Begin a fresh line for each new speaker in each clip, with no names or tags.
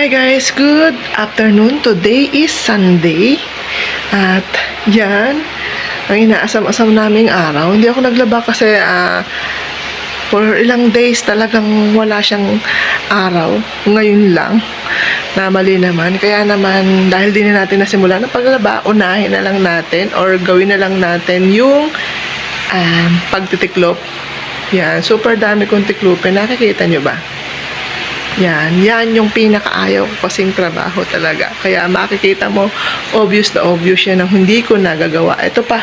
Hi guys, good afternoon. Today is Sunday. At yan, ang inaasam-asam naming araw. Hindi ako naglaba kasi for ilang days talagang wala siyang araw. Ngayon lang, namali naman. Kaya naman, dahil din na natin nasimula ng paglaba, unahin na lang natin or gawin na lang natin yung pagtitiklop. Yan, super dami kong tiklupin. Nakikita nyo ba? Yan yung pinakaayaw ko kasing trabaho talaga. Kaya makikita mo, obvious na obvious yan ang hindi ko nagagawa. Ito pa.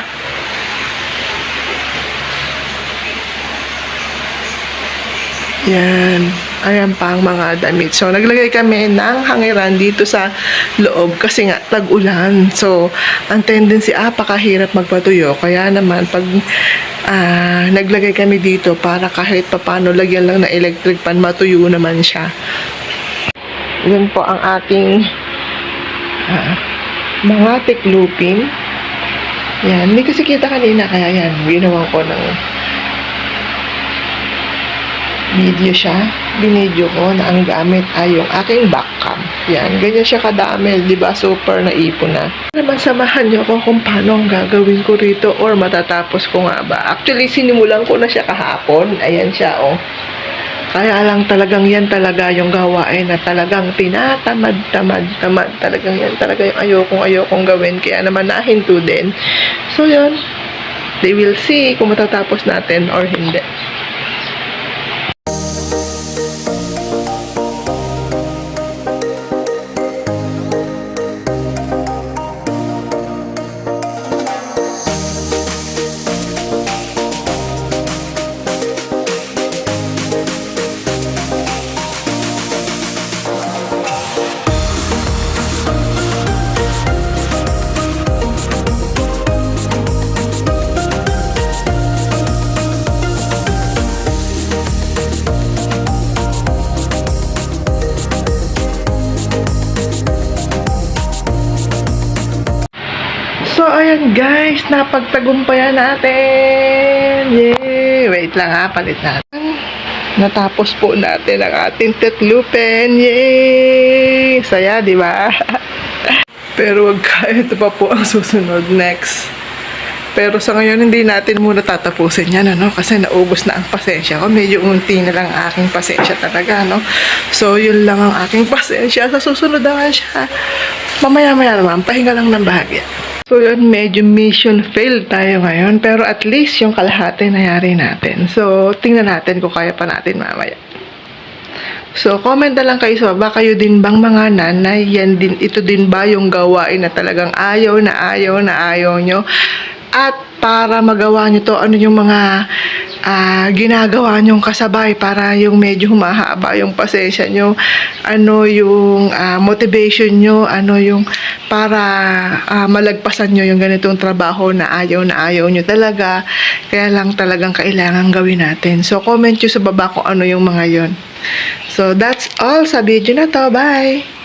Yan. Ayan pa ang mga damit. So, naglagay kami ng hangiran dito sa loob kasi nga tag-ulan. So, ang tendency, pakahirap magpatuyo. Kaya naman, pag naglagay kami dito para kahit papano lagyan lang na electric pan, matuyo naman siya. Yan po ang ating mga tiklupin. Yan. Hindi kasi kita kanina. Kaya yan, ginawa ko ng video siya. Binidyo ko na ang gamit ay yung aking backcam. Yan, ganyan siya kadami, di ba? Super naipon na. Naman samahan niyo ko kung paano ang gagawin ko rito or matatapos ko nga ba. Actually, sinimulan ko na siya kahapon. Ayan siya, oh. Kaya lang talagang yan talaga yung gawain na talagang tinatamad. Talagang yan talaga yung ayokong gawin. Kaya naman nahinto din. So, yun. They will see kung matatapos natin or hindi. So, ayan guys, napagtagumpayan natin. Yay! Wait lang palit natin. Natapos po natin ang ating tiklupin. Yay! Saya, di ba? Pero wag kaya, ito pa po ang susunod next. Pero sa ngayon, hindi natin muna tatapusin yan, ano? Kasi naubos na ang pasensya ko. Medyo unti na lang aking pasensya talaga, no? So, yun lang ang aking pasensya. Sa susunod naman siya. Mamaya-maya naman, pahinga lang ng bahagya. So, yun, medyo mission failed tayo ngayon. Pero at least, yung kalahati nangyari natin. So, tingnan natin kung kaya pa natin mamaya. So, comment na lang kayo sa baba. Kayo din bang mga nanay? Ito din ba yung gawain na talagang ayaw nyo? At para magawa nyo to, ano yung mga ginagawa nyong kasabay para yung medyo humahaba yung pasensya nyo, ano yung motivation nyo, ano yung para malagpasan nyo yung ganitong trabaho na ayaw nyo talaga, kaya lang talagang kailangan gawin natin. So comment nyo sa baba kung ano yung mga yon. So that's all sa video na to. Bye!